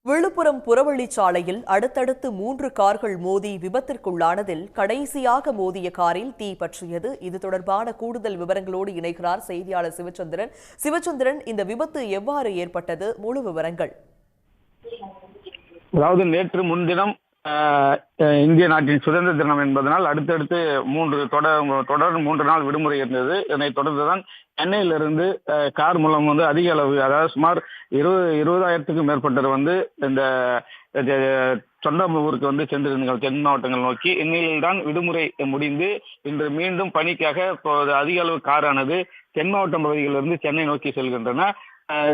விழுப்புரம் புறவழிச்சாலையில் அடுத்தடுத்து 3 கார்கள் மோதி விபத்திற்குள்ளானதில் கடைசியாக மோதிய காரில் தீ பற்றியது. இது தொடர்பான கூடுதல் விவரங்களோடு இணைகிறார் செய்தியாளர் சிவச்சந்திரன். சிவச்சந்திரன், இந்த விபத்து எவ்வாறு ஏற்பட்டது? முழு விவரங்கள். அதாவது நேற்று முன்தினம் இந்திய நாட்டின் சுதந்திர தினம் என்பதனால் அடுத்தடுத்து தொடர் 3 நாள் விடுமுறை இருந்தது. இதனைத் தொடர்ந்துதான் சென்னையிலிருந்து கார் மூலம் அதிக அளவு, அதாவது சுமார் 20,000க்கும் மேற்பட்டவர் இந்த சொந்த ஊருக்கு சென்றிருந்தார்கள் தென் மாவட்டங்கள் நோக்கி. இந்நிலையில்தான் விடுமுறை முடிந்து இன்று மீண்டும் பணிக்காக அதிக அளவு காரானது தென் மாவட்ட பகுதிகளிலிருந்து சென்னை நோக்கி செல்கின்றன.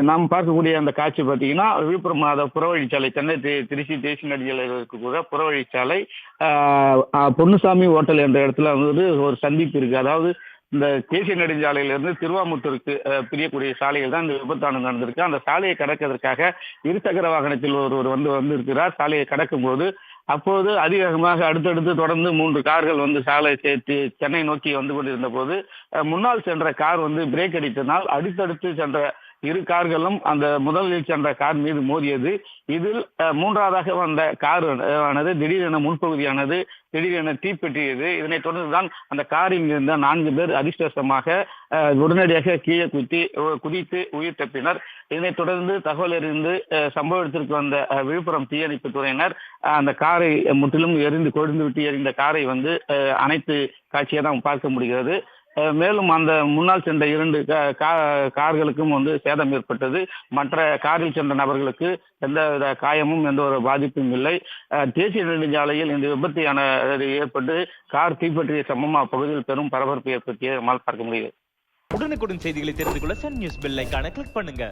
நாம் பார்க்கக்கூடிய அந்த காட்சி பார்த்தீங்கன்னா, விழுப்புரம் புறவழிச்சாலை, சென்னை திருச்சி தேசிய நெடுஞ்சாலையில் இருக்கக்கூடிய புறவழிச்சாலை பொன்னுசாமி ஹோட்டல் என்ற இடத்துல ஒரு சந்திப்பு இருக்கு. அதாவது இந்த தேசிய நெடுஞ்சாலையிலிருந்து திருவாமுத்தூருக்கு பிரியக்கூடிய சாலையில் தான் இந்த விபத்தானது நடந்திருக்கு. அந்த சாலையை கடக்கிறதுக்காக இருசக்கர வாகனத்தில் ஒருவர் வந்திருக்கிறார். சாலையை கடக்கும் போது அப்போது அதிவேகமாக அடுத்தடுத்து தொடர்ந்து 3 கார்கள் சாலை சேர்த்து சென்னை நோக்கி வந்து கொண்டிருந்த போது முன்னால் சென்ற கார் பிரேக் அடித்தனால் அடுத்தடுத்து சென்ற 2 கார்களும் அந்த முதலில் சென்ற கார் மீது மோதியது. இதில் 3வதாக வந்த கார் ஆனது திடீரென முன்பகுதியானது திடீரென தீப்பற்றியது. இதனைத் தொடர்ந்துதான் அந்த காரில் இருந்த 4 பேர் அதிர்ஷ்டவசமாக உடனடியாக கீழே குதித்து உயிர் தப்பினர். இதனைத் தொடர்ந்து தகவல் அறிந்து சம்பவ இடத்திற்கு வந்த விழுப்புரம் தீயணைப்பு துறையினர் அந்த காரை முற்றிலும் கொழுந்து விட்டு எரிந்த காரை அனைத்து காட்சியை நாம் பார்க்க முடிகிறது. மேலும் அந்த முன்னால் சென்ற 2 கார்களுக்கும் சேதம் ஏற்பட்டது. மற்ற காரில் சென்ற நபர்களுக்கு எந்த காயமும் எந்த ஒரு பாதிப்பும் இல்லை. தேசிய நெடுஞ்சாலையில் இந்த விபத்து ஏற்பட்டு கார் தீப்பற்றிய சம்பவம் அப்பகுதியில் பெரும் பரபரப்பு ஏற்படுத்திய நம்மால் பார்க்க முடியுது. உடனுக்குடன் செய்திகளை தெரிந்து கொள்ள சன் நியூஸ் பெல் ஐகானை கிளிக் பண்ணுங்க.